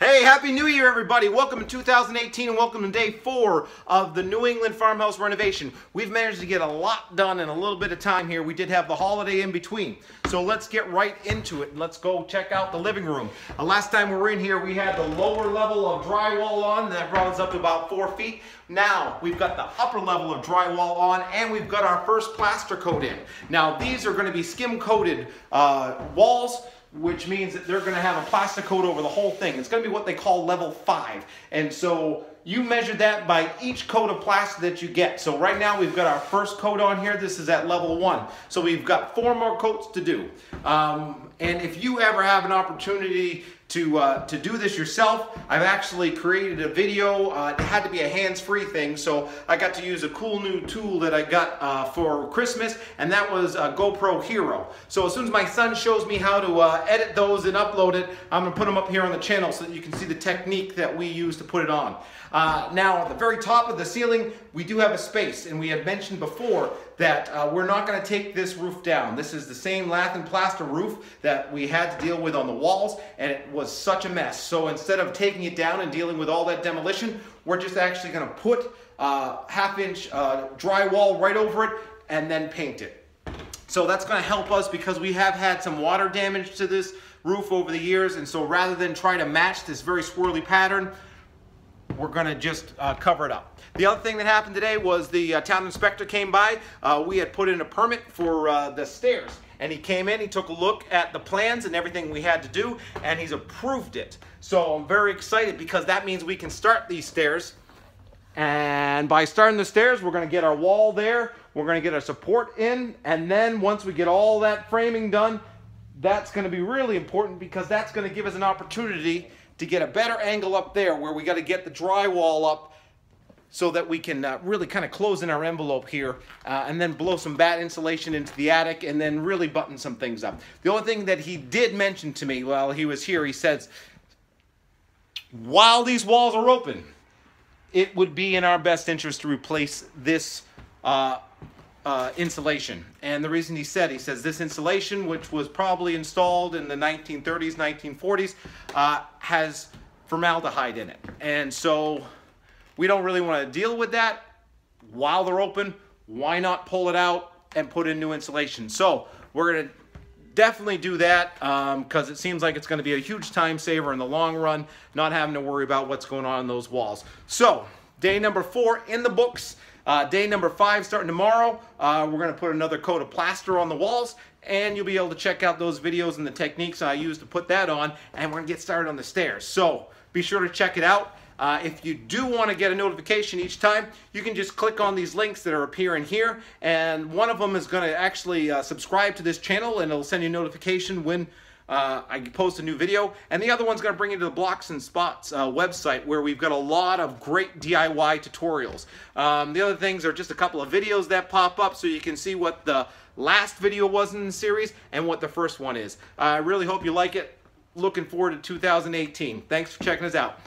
Hey, Happy New Year, everybody. Welcome to 2018 and welcome to day 4 of the New England Farmhouse renovation. We've managed to get a lot done in a little bit of time here. We did have the holiday in between. So let's get right into it and let's go check out the living room. Last time we were in here, we had the lower level of drywall on. That brought us up to about 4 feet. Now we've got the upper level of drywall on and we've got our first plaster coat in. Now these are going to be skim coated walls, which means that they're going to have a plastic coat over the whole thing. It's going to be what they call level 5. And so you measure that by each coat of plaster that you get. So right now we've got our first coat on here. This is at level 1. So we've got 4 more coats to do. And if you ever have an opportunity to do this yourself, I've actually created a video. It had to be a hands-free thing, so I got to use a cool new tool that I got for Christmas, and that was GoPro Hero. So as soon as my son shows me how to edit those and upload it, I'm going to put them up here on the channel so that you can see the technique that we use to put it on. Now at the very top of the ceiling, we do have a space, and we had mentioned before that we're not going to take this roof down. This is the same lath and plaster roof that we had to deal with on the walls, and it was such a mess. So instead of taking it down and dealing with all that demolition, we're just actually going to put half-inch drywall right over it and then paint it. So that's going to help us because we have had some water damage to this roof over the years, and so rather than try to match this very swirly pattern, we're going to just cover it up. The other thing that happened today was the town inspector came by. We had put in a permit for the stairs, and he came in, he took a look at the plans and everything we had to do, and he's approved it. So I'm very excited because that means we can start these stairs. And by starting the stairs, we're going to get our wall there, we're going to get our support in, and then once we get all that framing done, that's going to be really important because that's going to give us an opportunity to get a better angle up there where we got to get the drywall up so that we can really kind of close in our envelope here and then blow some bat insulation into the attic and then really button some things up. The only thing that he did mention to me while he was here, he says, while these walls are open, it would be in our best interest to replace this insulation. And the reason he says this insulation, which was probably installed in the 1930s, 1940s, has formaldehyde in it. And so we don't really want to deal with that while they're open. Why not pull it out and put in new insulation? So we're going to definitely do that because it seems like it's going to be a huge time saver in the long run, not having to worry about what's going on in those walls. So day number 4 in the books. Day number 5 starting tomorrow. We're going to put another coat of plaster on the walls, and you'll be able to check out those videos and the techniques I use to put that on, and we're going to get started on the stairs. So be sure to check it out. If you do want to get a notification each time, you can just click on these links that are appearing here, and one of them is going to actually subscribe to this channel, and it'll send you a notification when I post a new video, and the other one's going to bring you to the Blocks and Spots website where we've got a lot of great DIY tutorials. The other things are just a couple of videos that pop up so you can see what the last video was in the series and what the first one is. I really hope you like it. Looking forward to 2018. Thanks for checking us out.